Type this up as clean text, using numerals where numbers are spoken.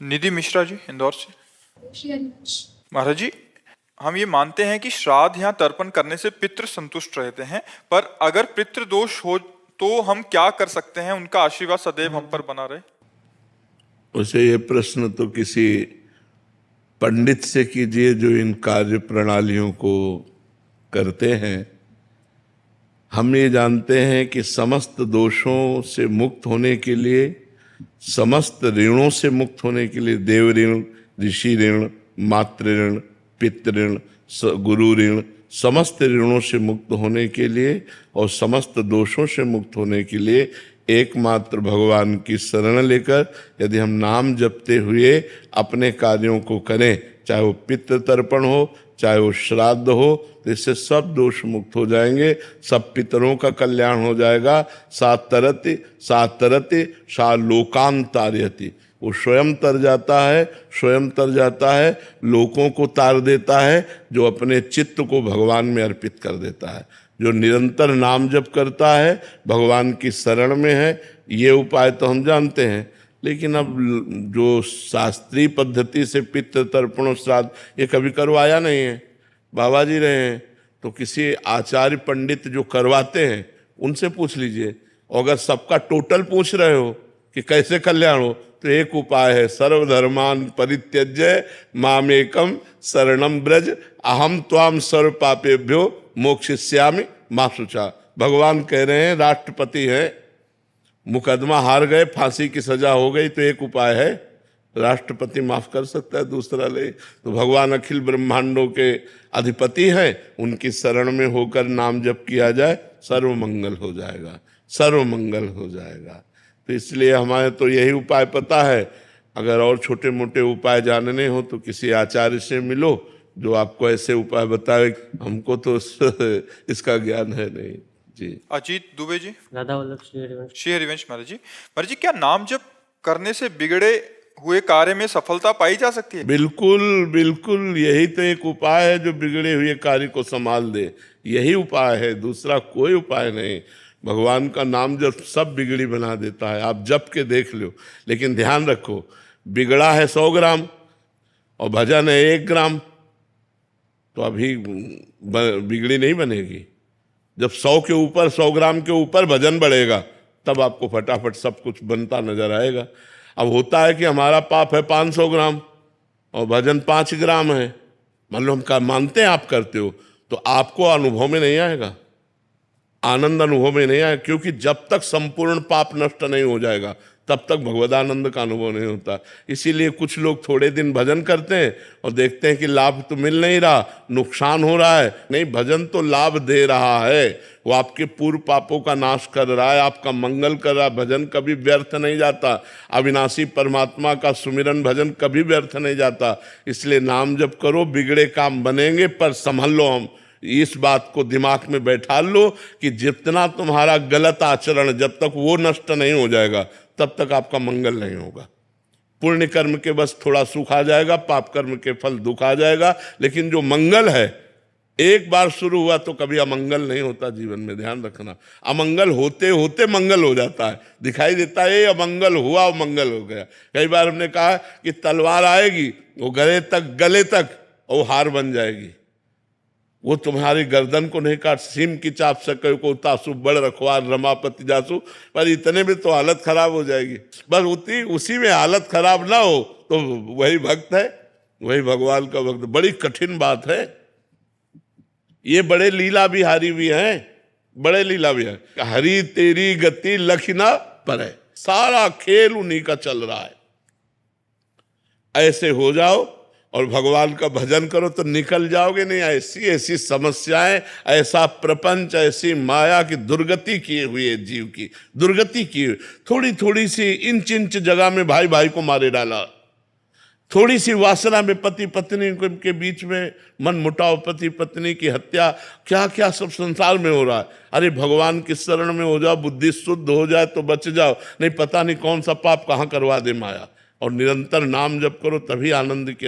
निधि मिश्रा जी, इंदौर से। महाराज जी, हम ये मानते हैं कि श्राद्ध या तर्पण करने से पितृ संतुष्ट रहते हैं, पर अगर पितृ दोष हो तो हम क्या कर सकते हैं, उनका आशीर्वाद सदैव हम पर बना रहे? उसे ये प्रश्न तो किसी पंडित से कीजिए जो इन कार्य प्रणालियों को करते हैं। हम ये जानते हैं कि समस्त दोषों से मुक्त होने के लिए, समस्त ऋणों से मुक्त होने के लिए, देव ऋण, ऋषि ऋण, मातृ ऋण, पितृ ऋण, गुरु ऋण, समस्त ऋणों से मुक्त होने के लिए और समस्त दोषों से मुक्त होने के लिए एकमात्र भगवान की शरण लेकर यदि हम नाम जपते हुए अपने कार्यों को करें, चाहे वो पितृ तर्पण हो, चाहे वो श्राद्ध हो, तो इससे सब दोष मुक्त हो जाएंगे, सब पितरों का कल्याण हो जाएगा। सात तरति सा लोकान तारयति, वो स्वयं तर जाता है, स्वयं तर जाता है, लोकों को तार देता है, जो अपने चित्त को भगवान में अर्पित कर देता है, जो निरंतर नाम जप करता है, भगवान की शरण में है। ये उपाय तो हम जानते हैं, लेकिन अब जो शास्त्रीय पद्धति से पितृ तर्पण श्राद्ध ये कभी करवाया नहीं है, बाबा जी रहे हैं, तो किसी आचार्य पंडित जो करवाते हैं उनसे पूछ लीजिए। और अगर सबका टोटल पूछ रहे हो कि कैसे कल्याण हो, तो एक उपाय है, सर्वधर्मान परित्यज्य मामेकम शरणम ब्रज अहम त्वाम सर्व पापेभ्यो मोक्षयिष्यामि मा शुचा। भगवान कह रहे हैं, राष्ट्रपति हैं, मुकदमा हार गए, फांसी की सजा हो गई, तो एक उपाय है, राष्ट्रपति माफ कर सकता है, दूसरा ले। तो भगवान अखिल ब्रह्मांडों के अधिपति हैं, उनकी शरण में होकर नाम जप किया जाए, सर्व मंगल हो जाएगा, सर्व मंगल हो जाएगा। तो इसलिए हमारे तो यही उपाय पता है। अगर और छोटे मोटे उपाय जानने हो तो किसी आचार्य से मिलो जो आपको ऐसे उपाय बताए, हमको तो इसका ज्ञान है नहीं जी। अजीत दुबे जी, राधा वल्लभ श्री हरिवंश। श्री हरिवंश। महाराज जी, क्या नाम जप करने से बिगड़े हुए कार्य में सफलता पाई जा सकती है? बिल्कुल बिल्कुल, यही तो एक उपाय है जो बिगड़े हुए कार्य को संभाल दे, यही उपाय है, दूसरा कोई उपाय नहीं। भगवान का नाम जब सब बिगड़ी बना देता है, आप जप के देख लो। लेकिन ध्यान रखो, बिगड़ा है 100 ग्राम और भजन है 1 ग्राम, तो अभी बिगड़ी नहीं बनेगी। जब 100 के ऊपर, 100 ग्राम के ऊपर भजन बढ़ेगा, तब आपको फटाफट सब कुछ बनता नजर आएगा। अब होता है कि हमारा पाप है 500 ग्राम और भजन 5 ग्राम है, मान लो हम मानते हैं आप करते हो, तो आपको अनुभव में नहीं आएगा, आनंद अनुभव में नहीं आएगा, क्योंकि जब तक संपूर्ण पाप नष्ट नहीं हो जाएगा तब तक भगवदानंद का अनुभव नहीं होता। इसीलिए कुछ लोग थोड़े दिन भजन करते हैं और देखते हैं कि लाभ तो मिल नहीं रहा, नुकसान हो रहा है। नहीं, भजन तो लाभ दे रहा है, वो आपके पूर्व पापों का नाश कर रहा है, आपका मंगल कर रहा है। भजन कभी व्यर्थ नहीं जाता, अविनाशी परमात्मा का सुमिरन भजन कभी व्यर्थ नहीं जाता। इसलिए नाम जप करो, बिगड़े काम बनेंगे, पर संभल लो। हम इस बात को दिमाग में बैठा लो कि जितना तुम्हारा गलत आचरण, जब तक वो नष्ट नहीं हो जाएगा तब तक आपका मंगल नहीं होगा। पुण्य कर्म के बस थोड़ा सुख आ जाएगा, पाप कर्म के फल दुख आ जाएगा, लेकिन जो मंगल है एक बार शुरू हुआ तो कभी अमंगल नहीं होता जीवन में। ध्यान रखना, अमंगल होते होते मंगल हो जाता है, दिखाई देता है ये अमंगल हुआ और मंगल हो गया। कई बार हमने कहा कि तलवार आएगी, वो गले तक और हार बन जाएगी, वो तुम्हारी गर्दन को नहीं काट, सीम की चाप सके को तासु बड़ रखवार रमापति जासु, पर इतने में तो हालत खराब हो जाएगी। बस उसी में हालत खराब ना हो तो वही भक्त है, वही भगवान का भक्त। बड़ी कठिन बात है ये, बड़े लीला बिहारी भी हैं, बड़े लीला बिहारी। हरी तेरी गति लखना पर है, सारा खेल उन्हीं का चल रहा है। ऐसे हो जाओ और भगवान का भजन करो तो निकल जाओगे। नहीं, ऐसी ऐसी समस्याएं, ऐसा प्रपंच, ऐसी माया की दुर्गति किए हुए जीव की दुर्गति की, थोड़ी थोड़ी सी इंच इंच जगह में भाई भाई को मारे डाला, थोड़ी सी वासना में पति पत्नी के बीच में मन मुटाव, पति पत्नी की हत्या, क्या क्या सब संसार में हो रहा है। अरे भगवान की शरण में हो जाओ, बुद्धि शुद्ध हो जाए तो बच जाओ, नहीं पता नहीं कौन सा पाप कहाँ करवा दे माया। और निरंतर नाम जप करो, तभी आनंद के